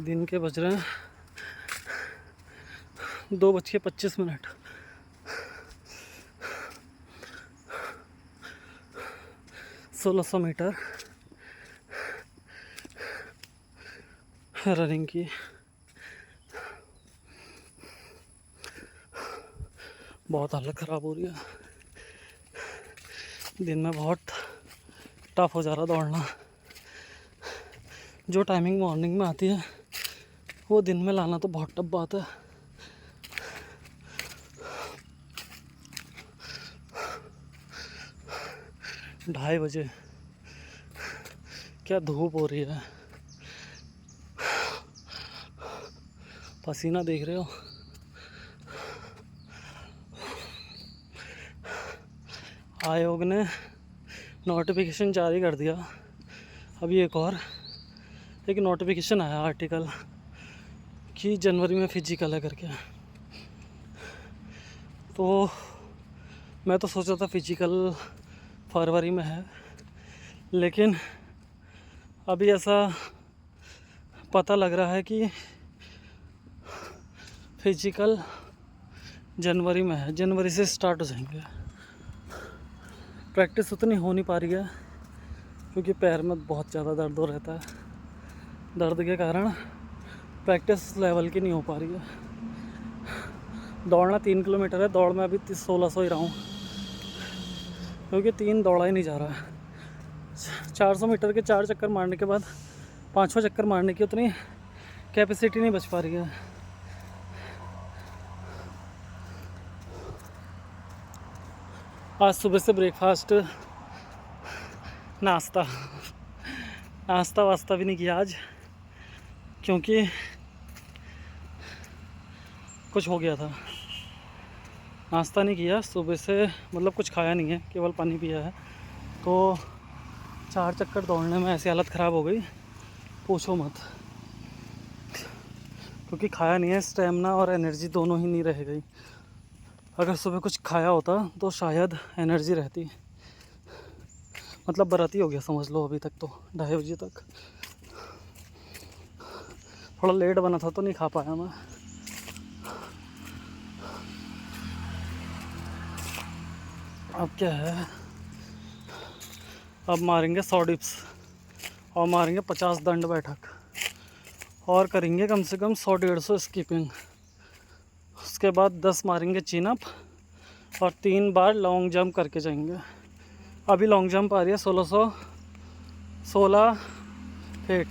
दिन के बज रहे हैं 2:25। 1600 मीटर रनिंग की। बहुत हालत ख़राब हो रही है। दिन में बहुत टफ हो जा रहा दौड़ना। जो टाइमिंग मॉर्निंग में आती है वो दिन में लाना तो बहुत टफ बात है। ढाई बजे क्या धूप हो रही है, पसीना देख रहे हो। आयोग ने नोटिफिकेशन जारी कर दिया। अभी एक नोटिफिकेशन आया आर्टिकल कि जनवरी में फिजिकल है करके। तो मैं तो सोचा था फिजिकल फरवरी में है, लेकिन अभी ऐसा पता लग रहा है कि फिजिकल जनवरी में है। जनवरी से स्टार्ट हो जाएंगे। प्रैक्टिस उतनी हो नहीं पा रही है क्योंकि पैर में बहुत ज़्यादा दर्द हो रहता है। दर्द के कारण प्रैक्टिस लेवल की नहीं हो पा रही है। दौड़ना 3 किलोमीटर है, दौड़ में अभी 1600 ही रहा हूँ क्योंकि 3 दौड़ा ही नहीं जा रहा है। 400 मीटर के 4 चक्कर मारने के बाद 5वां चक्कर मारने की उतनी कैपेसिटी नहीं बच पा रही है। आज सुबह से ब्रेकफास्ट नाश्ता वास्ता भी नहीं किया आज, क्योंकि कुछ हो गया था। नाश्ता नहीं किया सुबह से, मतलब कुछ खाया नहीं है, केवल पानी पिया है। तो 4 चक्कर दौड़ने में ऐसी हालत ख़राब हो गई, पूछो मत। क्योंकि खाया नहीं है, स्टेमिना और एनर्जी दोनों ही नहीं रह गई। अगर सुबह कुछ खाया होता तो शायद एनर्जी रहती। मतलब बराती हो गया समझ लो अभी तक तो, 2:30 बजे तक। थोड़ा लेट बना था तो नहीं खा पाया मैं। अब क्या है, अब मारेंगे 100 डिप्स और मारेंगे 50 दंड बैठक और करेंगे कम से कम 100-150 स्किपिंग। उसके बाद 10 मारेंगे चिन अप और 3 बार लॉन्ग जंप करके जाएंगे। अभी लॉन्ग जंप आ रही है 1600 16 फीट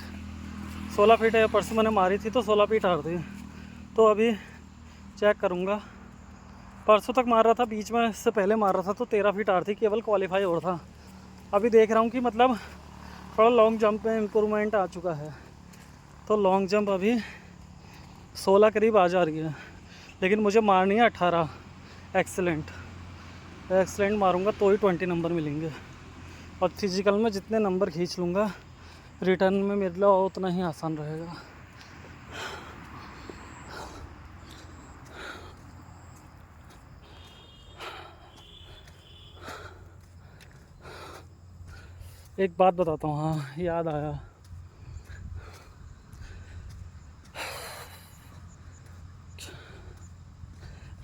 16 फीट है। परसों मैंने मारी थी तो 16 फीट आ रही थी, तो अभी चेक करूँगा। परसों तक मार रहा था, बीच में इससे पहले मार रहा था तो 13 फीट आ रही थी, केवल क्वालिफाई हो रहा था। अभी देख रहा हूँ कि मतलब थोड़ा लॉन्ग जंप में इम्प्रूवमेंट आ चुका है, तो लॉन्ग जंप अभी 16 करीब आ जा रही है। लेकिन मुझे मारनी है 18 एक्सेलेंट मारूंगा तो ही 20 नंबर मिलेंगे। और फिजिकल में जितने नंबर खींच लूँगा रिटर्न में मेरे लिए उतना ही आसान रहेगा। एक बात बताता हूँ, हाँ याद आया।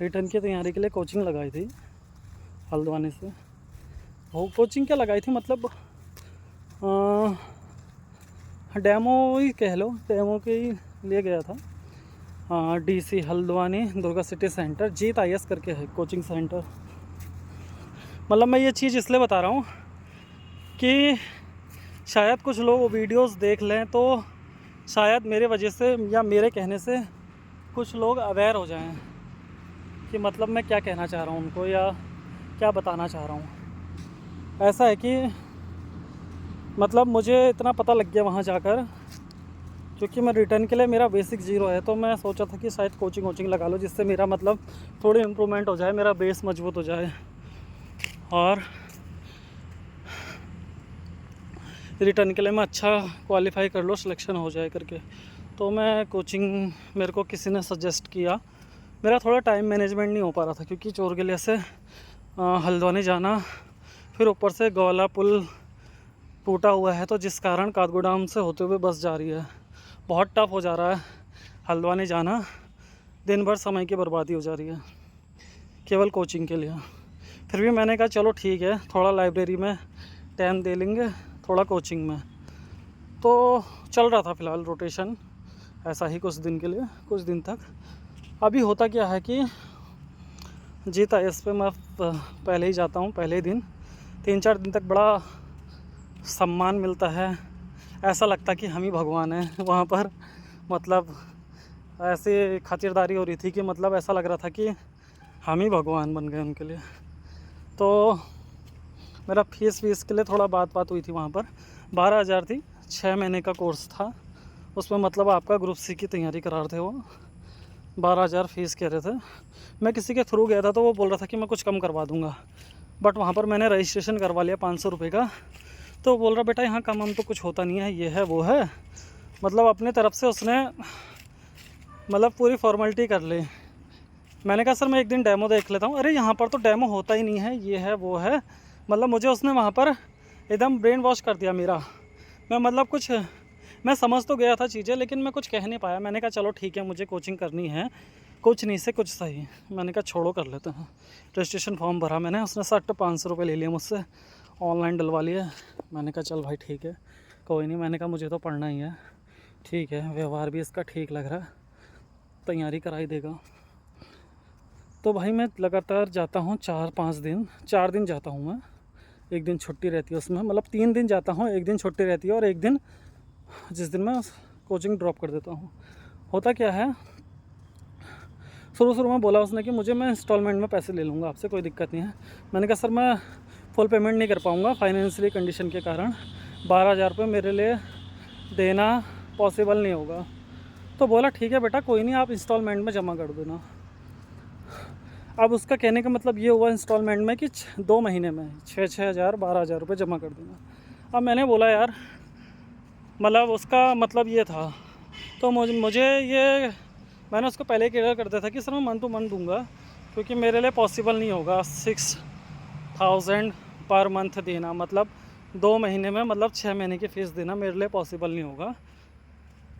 रिटर्न की तैयारी के लिए कोचिंग लगाई थी हल्द्वानी से। वो कोचिंग क्या लगाई थी, मतलब डेमो ही कह लो, डेमो के ही लिए गया था। DC Haldwani Durga city centre, Jeet IS करके है कोचिंग सेंटर। मतलब मैं ये चीज़ इसलिए बता रहा हूँ कि शायद कुछ लोग वीडियोस देख लें तो शायद मेरे वजह से या मेरे कहने से कुछ लोग अवेयर हो जाएं कि मतलब मैं क्या कहना चाह रहा हूँ उनको या क्या बताना चाह रहा हूँ। ऐसा है कि मतलब मुझे इतना पता लग गया वहाँ जाकर, क्योंकि मैं रिटर्न के लिए मेरा बेसिक 0 है, तो मैं सोचा था कि शायद कोचिंग लगा लो जिससे मेरा मतलब थोड़ी इम्प्रूवमेंट हो जाए, मेरा बेस मजबूत हो जाए और रिटर्न के लिए मैं अच्छा क्वालिफाई कर लो, सिलेक्शन हो जाए करके। तो मैं कोचिंग, मेरे को किसी ने सजेस्ट किया। मेरा थोड़ा टाइम मैनेजमेंट नहीं हो पा रहा था क्योंकि चोरगेलिया से हल्द्वानी जाना, फिर ऊपर से गौला पुल टूटा हुआ है, तो जिस कारण काठगोदाम से होते हुए बस जा रही है बहुत टफ हो जा रहा है हल्द्वानी जाना, दिन भर समय की बर्बादी हो जा रही है केवल कोचिंग के लिए। फिर भी मैंने कहा चलो ठीक है, थोड़ा लाइब्रेरी में टाइम दे लेंगे, थोड़ा कोचिंग में। तो चल रहा था फ़िलहाल रोटेशन ऐसा ही कुछ दिन के लिए, कुछ दिन तक। अभी होता क्या है कि जीत IAS पे मैं पहले ही जाता हूँ, पहले ही दिन 3-4 दिन तक बड़ा सम्मान मिलता है, ऐसा लगता कि हम ही भगवान हैं वहाँ पर। मतलब ऐसे खातिरदारी हो रही थी कि मतलब ऐसा लग रहा था कि हम ही भगवान बन गए उनके लिए। तो मेरा फीस के लिए थोड़ा बात हुई थी वहाँ पर। 12,000 थी, 6 महीने का कोर्स था उसमें। मतलब आपका ग्रुप C की तैयारी करा रहे थे वो, 12,000 फ़ीस कह रहे थे। मैं किसी के थ्रू गया था तो वो बोल रहा था कि मैं कुछ कम करवा दूँगा, बट वहाँ पर मैंने रजिस्ट्रेशन करवा लिया 500 रुपये का। तो बोल रहा बेटा यहाँ कम तो कुछ होता नहीं है, ये है वो है। मतलब अपने तरफ से उसने मतलब पूरी फॉर्मेलिटी कर ली। मैंने कहा सर मैं एक दिन डेमो देख लेता हूँ। अरे यहाँ पर तो डेमो होता ही नहीं है, ये है वो है। मतलब मुझे उसने वहाँ पर एकदम ब्रेन वॉश कर दिया मेरा। मैं मतलब कुछ मैं समझ तो गया था चीज़ें, लेकिन मैं कुछ कह नहीं पाया। मैंने कहा चलो ठीक है, मुझे कोचिंग करनी है, कुछ नहीं से कुछ सही। मैंने कहा छोड़ो कर लेते हैं। रजिस्ट्रेशन फॉर्म भरा मैंने, उसने 500 रुपये ले लिए मुझसे, ऑनलाइन डलवा लिया। मैंने कहा चल भाई ठीक है, कोई नहीं। मैंने कहा मुझे तो पढ़ना ही है, ठीक है, व्यवहार भी इसका ठीक लग रहा है, तैयारी करा ही देगा। तो भाई मैं लगातार जाता हूँ 4 दिन जाता हूँ मैं, एक दिन छुट्टी रहती है उसमें। मतलब 3 दिन जाता हूँ, एक दिन छुट्टी रहती है, और एक दिन जिस दिन मैं कोचिंग ड्रॉप कर देता हूँ। होता क्या है, शुरू में बोला उसने कि मैं इंस्टॉलमेंट में पैसे ले लूँगा आपसे, कोई दिक्कत नहीं है। मैंने कहा सर मैं फुल पेमेंट नहीं कर पाऊँगा फाइनेंशियली कंडीशन के कारण, 12,000 रुपये मेरे लिए देना पॉसिबल नहीं होगा। तो बोला ठीक है बेटा कोई नहीं, आप इंस्टॉलमेंट में जमा कर देना। अब उसका कहने का मतलब ये हुआ इंस्टॉलमेंट में कि 2 महीने में 6,000 12,000 रुपये जमा कर देना। अब मैंने बोला यार, मतलब उसका मतलब ये था। तो मुझे ये मैंने उसको पहले क्लियर कर दिया था कि सर मैं मन तो मन दूंगा, क्योंकि मेरे लिए पॉसिबल नहीं होगा 6,000 पर मंथ देना। मतलब 2 महीने में मतलब 6 महीने की फ़ीस देना मेरे लिए पॉसिबल नहीं होगा।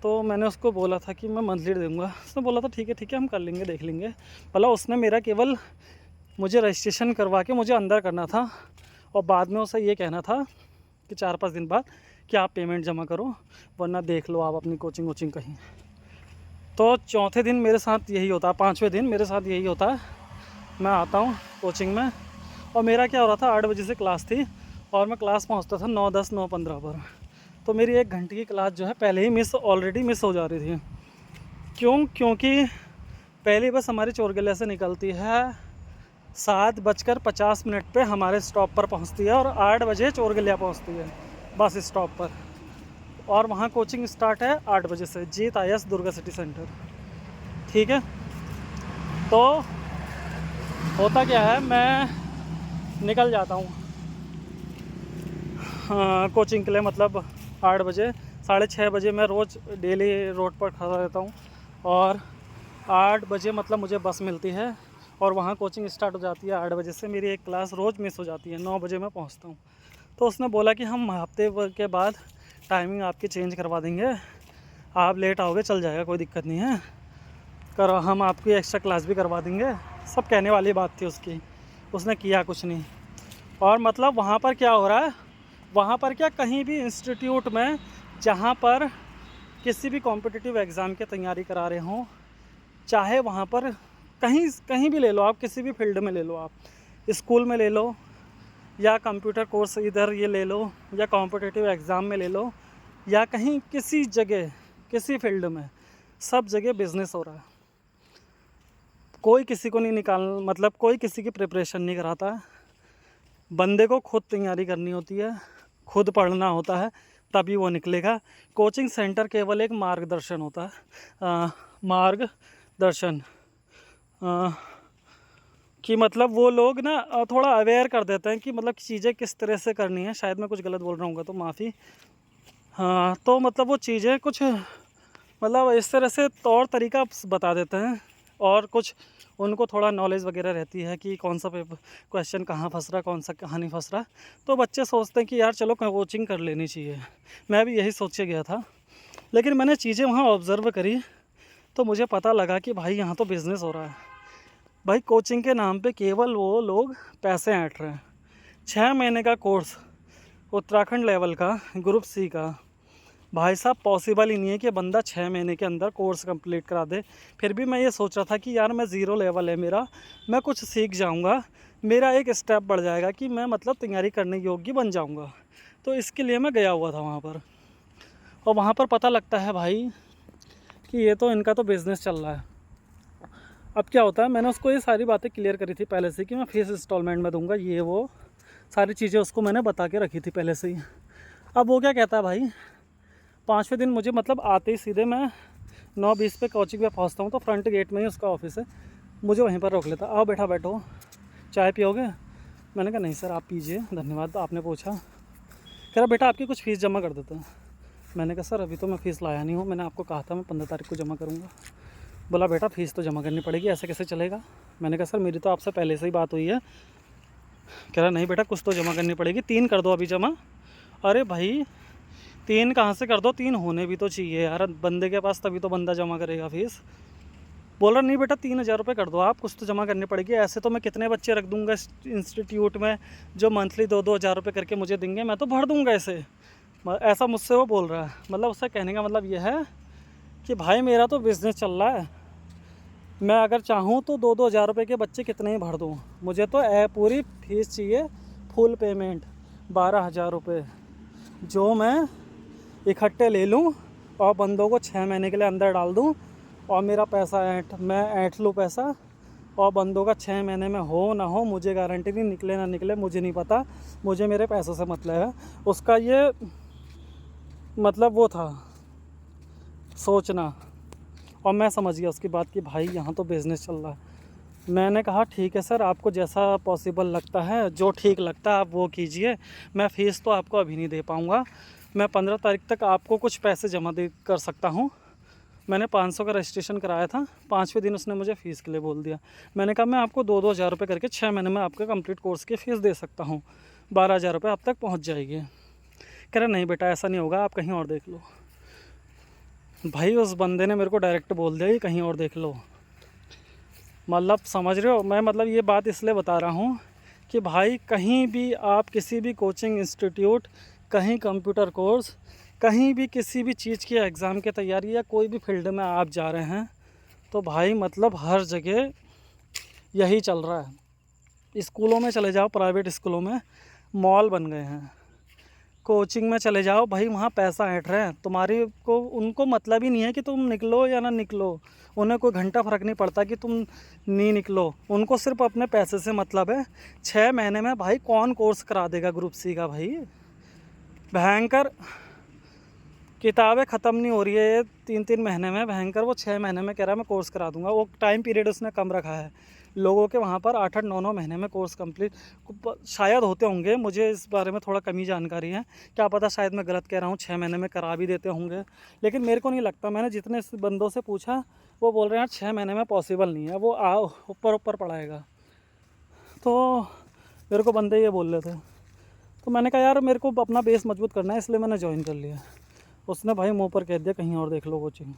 तो मैंने उसको बोला था कि मैं मंथली दूंगा। उसने बोला था ठीक है हम कर लेंगे, देख लेंगे। भला उसने मेरा केवल मुझे रजिस्ट्रेशन करवा के मुझे अंदर करना था, और बाद में उसे ये कहना था कि 4-5 दिन बाद कि आप पेमेंट जमा करो, वरना देख लो आप अपनी कोचिंग कहीं। तो चौथे दिन मेरे साथ यही होता है, 5वें दिन मेरे साथ यही होता है। मैं आता हूँ कोचिंग में, और मेरा क्या हो रहा था, 8 बजे से क्लास थी, और मैं क्लास पहुँचता था 9:10 9:15 पर। तो मेरी 1 घंटे की क्लास जो है पहले ही ऑलरेडी मिस हो जा रही थी। क्योंकि पहली बस हमारी चोरगलिया से निकलती है 7:50 पे हमारे स्टॉप पर पहुंचती है, और 8 बजे चोरगलिया पहुंचती है बस स्टॉप पर। और वहां कोचिंग स्टार्ट है 8 बजे से, जीत IAS दुर्गा सिटी सेंटर, ठीक है। तो होता क्या है, मैं निकल जाता हूँ कोचिंग के लिए। मतलब 8 बजे, 6:30 बजे मैं रोज़ डेली रोड पर खड़ा रहता हूँ, और 8 बजे मतलब मुझे बस मिलती है, और वहाँ कोचिंग स्टार्ट हो जाती है 8 बजे से। मेरी एक क्लास रोज़ मिस हो जाती है, 9 बजे मैं पहुँचता हूँ। तो उसने बोला कि हम हफ्ते भर के बाद टाइमिंग आपकी चेंज करवा देंगे, आप लेट आओगे चल जाएगा, कोई दिक्कत नहीं है, करो, हम आपकी एक्स्ट्रा क्लास भी करवा देंगे। सब कहने वाली बात थी उसकी, उसने किया कुछ नहीं। और मतलब वहाँ पर क्या हो रहा है, वहाँ पर क्या, कहीं भी इंस्टीट्यूट में जहाँ पर किसी भी कॉम्पिटिटिव एग्ज़ाम की तैयारी करा रहे हों, चाहे वहाँ पर कहीं भी ले लो आप, किसी भी फील्ड में ले लो आप, स्कूल में ले लो, या कंप्यूटर कोर्स इधर ये ले लो, या कॉम्पिटिटिव एग्ज़ाम में ले लो, या कहीं किसी जगह किसी फील्ड में, सब जगह बिजनेस हो रहा है। कोई किसी को नहीं मतलब कोई किसी की प्रिपरेशन नहीं कराता है। बंदे को खुद तैयारी करनी होती है, खुद पढ़ना होता है, तभी वो निकलेगा। कोचिंग सेंटर केवल एक मार्गदर्शन होता है, मार्गदर्शन कि मतलब वो लोग ना थोड़ा अवेयर कर देते हैं कि मतलब चीज़ें किस तरह से करनी है। शायद मैं कुछ गलत बोल रहा हूँ तो माफ़ी। हाँ, तो मतलब वो चीज़ें कुछ मतलब इस तरह से तौर तरीका बता देते हैं, और कुछ उनको थोड़ा नॉलेज वगैरह रहती है कि कौन सा पेपर क्वेश्चन कहाँ फंस रहा, कौन सा कहाँ नहीं फंस रहा। तो बच्चे सोचते हैं कि यार चलो कोचिंग कर लेनी चाहिए। मैं भी यही सोच के गया था, लेकिन मैंने चीज़ें वहाँ ऑब्ज़र्व करी तो मुझे पता लगा कि भाई यहाँ तो बिज़नेस हो रहा है। भाई कोचिंग के नाम पे केवल वो लोग पैसे ऐंठ रहे हैं। 6 महीने का कोर्स उत्तराखंड लेवल का ग्रुप सी का, भाई साहब पॉसिबल ही नहीं है कि बंदा 6 महीने के अंदर कोर्स कंप्लीट करा दे। फिर भी मैं ये सोच रहा था कि यार मैं ज़ीरो लेवल है मेरा, मैं कुछ सीख जाऊंगा, मेरा एक स्टेप बढ़ जाएगा कि मैं मतलब तैयारी करने योग्य बन जाऊंगा। तो इसके लिए मैं गया हुआ था वहाँ पर, और वहाँ पर पता लगता है भाई कि ये तो इनका तो बिज़नेस चल रहा है। अब क्या होता है, मैंने उसको ये सारी बातें क्लियर करी थी पहले से कि मैं फीस इंस्टॉलमेंट में दूंगा, ये वो सारी चीज़ें उसको मैंने बता के रखी थी पहले से ही। अब वो क्या कहता है भाई, 5वें दिन मुझे मतलब आते ही सीधे मैं 9:20 पे कोचिंग पे पहुंचता हूँ, तो फ्रंट गेट में ही उसका ऑफिस है, मुझे वहीं पर रोक लेता। आओ बेटा बैठो, चाय पियोगे? मैंने कहा नहीं सर आप पीजिए, धन्यवाद आपने पूछा। कह रहा बेटा आपकी कुछ फ़ीस जमा कर देते हैं। मैंने कहा सर अभी तो मैं फ़ीस लाया नहीं हूँ, मैंने आपको कहा था मैं 15 तारीख को जमा करूँगा। बोला बेटा फ़ीस तो जमा करनी पड़ेगी, ऐसे कैसे चलेगा? मैंने कहा सर मेरी तो आपसे पहले से ही बात हुई है। कह रहा नहीं बेटा कुछ तो जमा करनी पड़ेगी, 3 कर दो अभी जमा। अरे भाई 3 कहाँ से कर दो, 3 होने भी तो चाहिए यार बंदे के पास, तभी तो बंदा जमा करेगा फ़ीस। बोल रहा नहीं बेटा 3,000 रुपये कर दो आप, कुछ तो जमा करनी पड़ेगी, ऐसे तो मैं कितने बच्चे रख दूंगा इस इंस्टीट्यूट में जो मंथली 2-2 हज़ार रुपये करके मुझे देंगे, मैं तो भर दूंगा ऐसे। ऐसा मुझसे वो बोल रहा है। मतलब उससे कहने का मतलब ये है कि भाई मेरा तो बिज़नेस चल रहा है, मैं अगर चाहूँ तो 2-2 हज़ार रुपये के बच्चे कितने ही भर दूँ, मुझे तो पूरी फीस चाहिए, फुल पेमेंट 12,000 रुपये जो मैं इकट्ठे ले लूँ और बंदों को 6 महीने के लिए अंदर डाल दूँ, और मेरा पैसा मैं ऐंठ लूँ पैसा, और बंदों का 6 महीने में हो ना हो मुझे गारंटी नहीं, निकले ना निकले मुझे नहीं पता, मुझे मेरे पैसों से मतलब है। उसका ये मतलब वो था सोचना, और मैं समझ गया उसकी बात कि भाई यहाँ तो बिज़नेस चल रहा है। मैंने कहा ठीक है सर आपको जैसा पॉसिबल लगता है, जो ठीक लगता है आप वो कीजिए, मैं फ़ीस तो आपको अभी नहीं दे पाऊँगा, मैं 15 तारीख तक आपको कुछ पैसे जमा दे कर सकता हूँ। मैंने 500 का रजिस्ट्रेशन कराया था, 5वें दिन उसने मुझे फ़ीस के लिए बोल दिया। मैंने कहा मैं आपको 2-2 हज़ार रुपये करके 6 महीने में आपके कंप्लीट कोर्स की फ़ीस दे सकता हूँ, 12,000 रुपये आप तक पहुँच जाएगी। कह रहा नहीं बेटा ऐसा नहीं होगा, आप कहीं और देख लो। भाई उस बंदे ने मेरे को डायरेक्ट बोल दिया कि कहीं और देख लो। मतलब समझ रहे हो, मैं मतलब ये बात इसलिए बता रहा हूँ कि भाई कहीं भी आप किसी भी कोचिंग इंस्टीट्यूट, कहीं कंप्यूटर कोर्स, कहीं भी किसी भी चीज़ की एग्ज़ाम की तैयारी या कोई भी फील्ड में आप जा रहे हैं, तो भाई मतलब हर जगह यही चल रहा है। स्कूलों में चले जाओ, प्राइवेट स्कूलों में मॉल बन गए हैं, कोचिंग में चले जाओ भाई वहाँ पैसा ऐंठ रहे हैं, तुम्हारी को उनको मतलब ही नहीं है कि तुम निकलो या ना निकलो, उन्हें कोई घंटा फ़र्क नहीं पड़ता कि तुम नहीं निकलो, उनको सिर्फ अपने पैसे से मतलब है। 6 महीने में भाई कौन कोर्स करा देगा ग्रुप सी का? भाई भयंकर किताबें ख़त्म नहीं हो रही है ये 3-3 महीने में, भयंकर वो 6 महीने में कह रहा है मैं कोर्स करा दूंगा। वो टाइम पीरियड उसने कम रखा है, लोगों के वहाँ पर 8-8 9-9 महीने में कोर्स कंप्लीट शायद होते होंगे, मुझे इस बारे में थोड़ा कमी जानकारी है, क्या पता शायद मैं गलत कह रहा हूँ, 6 महीने में करा भी देते होंगे, लेकिन मेरे को नहीं लगता। मैंने जितने बंदों से पूछा वो बोल रहे हैं 6 महीने में पॉसिबल नहीं है, वो ऊपर ऊपर पढ़ाएगा। तो मेरे को बंदे ये बोल रहे थे, तो मैंने कहा यार मेरे को अपना बेस मजबूत करना है, इसलिए मैंने ज्वाइन कर लिया। उसने भाई मुँह पर कह दिया कहीं और देख लो कोचिंग।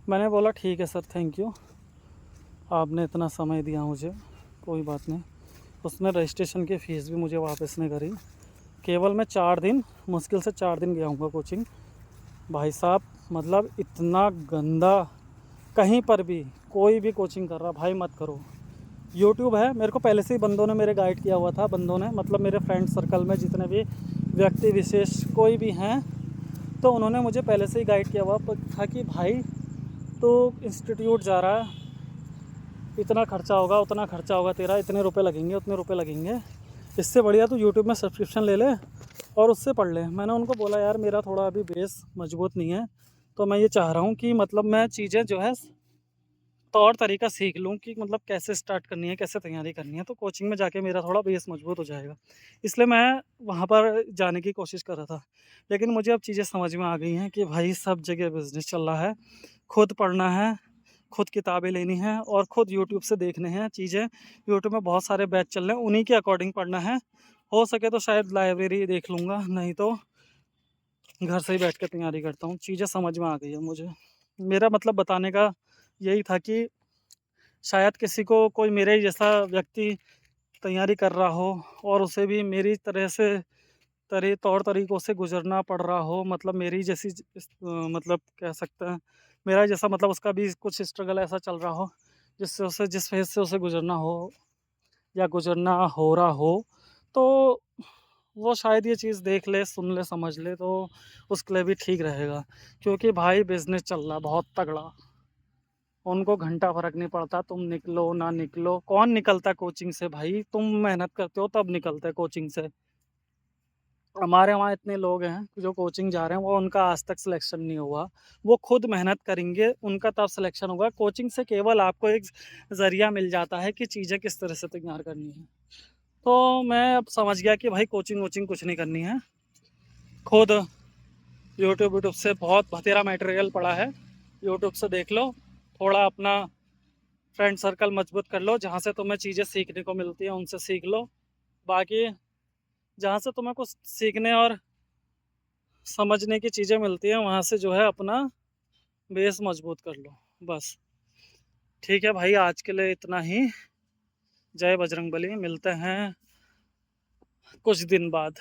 मैंने बोला ठीक है सर थैंक यू, आपने इतना समय दिया मुझे, कोई बात नहीं। उसने रजिस्ट्रेशन की फ़ीस भी मुझे वापस नहीं करी। केवल मैं 4 दिन, मुश्किल से 4 दिन गया हूँगा कोचिंग। भाई साहब मतलब इतना गंदा, कहीं पर भी कोई भी कोचिंग कर रहा भाई मत करो। यूट्यूब है, मेरे को पहले से ही बंदों ने मेरे गाइड किया हुआ था, बंदों ने मतलब मेरे फ्रेंड सर्कल में जितने भी व्यक्ति विशेष कोई भी हैं, तो उन्होंने मुझे पहले से ही गाइड किया हुआ था कि भाई तो इंस्टीट्यूट जा रहा है, इतना खर्चा होगा उतना खर्चा होगा तेरा, इतने रुपए लगेंगे उतने रुपए लगेंगे, इससे बढ़िया तो यूट्यूब में सब्सक्रिप्शन ले ले और उससे पढ़ ले। मैंने उनको बोला यार मेरा थोड़ा अभी बेस मजबूत नहीं है, तो मैं ये चाह रहा हूँ कि मतलब मैं चीज़ें जो है तौर तरीका सीख लूँ कि मतलब कैसे स्टार्ट करनी है, कैसे तैयारी करनी है, तो कोचिंग में जाके मेरा थोड़ा बेस मजबूत हो जाएगा। इसलिए मैं वहाँ पर जाने की कोशिश कर रहा था। लेकिन मुझे अब चीज़ें समझ में आ गई हैं कि भाई सब जगह बिज़नेस चल रहा है, खुद पढ़ना है, खुद किताबें लेनी हैं और खुद यूट्यूब से देखने हैं चीज़ें। यूट्यूब में बहुत सारे बैच चल रहे हैं, उन्हीं के अकॉर्डिंग पढ़ना है। हो सके तो शायद लाइब्रेरी देख लूँगा, नहीं तो घर से ही बैठ के तैयारी करता हूँ। चीज़ें समझ में आ गई है मुझे। मेरा मतलब बताने का यही था कि शायद किसी को कोई मेरे ही जैसा व्यक्ति तैयारी कर रहा हो और उसे भी मेरी तरह से तौर तरीकों से गुज़रना पड़ रहा हो, मतलब मेरी जैसी मतलब कह सकते हैं मेरा जैसा, मतलब उसका भी कुछ स्ट्रगल ऐसा चल रहा हो जिससे उसे जिस फेज़ से उसे गुज़रना हो या गुज़रना हो रहा हो, तो वो शायद ये चीज़ देख ले, सुन ले, समझ ले, तो उसके लिए भी ठीक रहेगा। क्योंकि भाई बिज़नेस चल रहा है बहुत तगड़ा, उनको घंटा फ़र्क नहीं पड़ता तुम निकलो ना निकलो। कौन निकलता है कोचिंग से भाई? तुम मेहनत करते हो तब निकलते हैं कोचिंग से। हमारे वहाँ इतने लोग हैं जो कोचिंग जा रहे हैं, वो उनका आज तक सिलेक्शन नहीं हुआ। वो खुद मेहनत करेंगे, उनका तब सिलेक्शन होगा। कोचिंग से केवल आपको एक ज़रिया मिल जाता है कि चीज़ें किस तरह से तैयार करनी है। तो मैं अब समझ गया कि भाई कोचिंग वोचिंग कुछ नहीं करनी है। खुद यूट्यूब व्यूट्यूब से बहुत बथेरा मटेरियल पड़ा है, यूट्यूब से देख लो। थोड़ा अपना फ्रेंड सर्कल मजबूत कर लो, जहाँ से तुम्हें चीज़ें सीखने को मिलती हैं उनसे सीख लो। बाकी जहाँ से तुम्हें कुछ सीखने और समझने की चीज़ें मिलती हैं, वहाँ से जो है अपना बेस मजबूत कर लो बस। ठीक है भाई, आज के लिए इतना ही। जय बजरंगबली। मिलते हैं कुछ दिन बाद।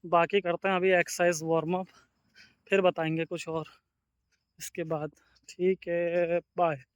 बाकी करते हैं अभी एक्सरसाइज वार्म अप, फिर बताएंगे कुछ और इसके बाद। ठीक है, बाय।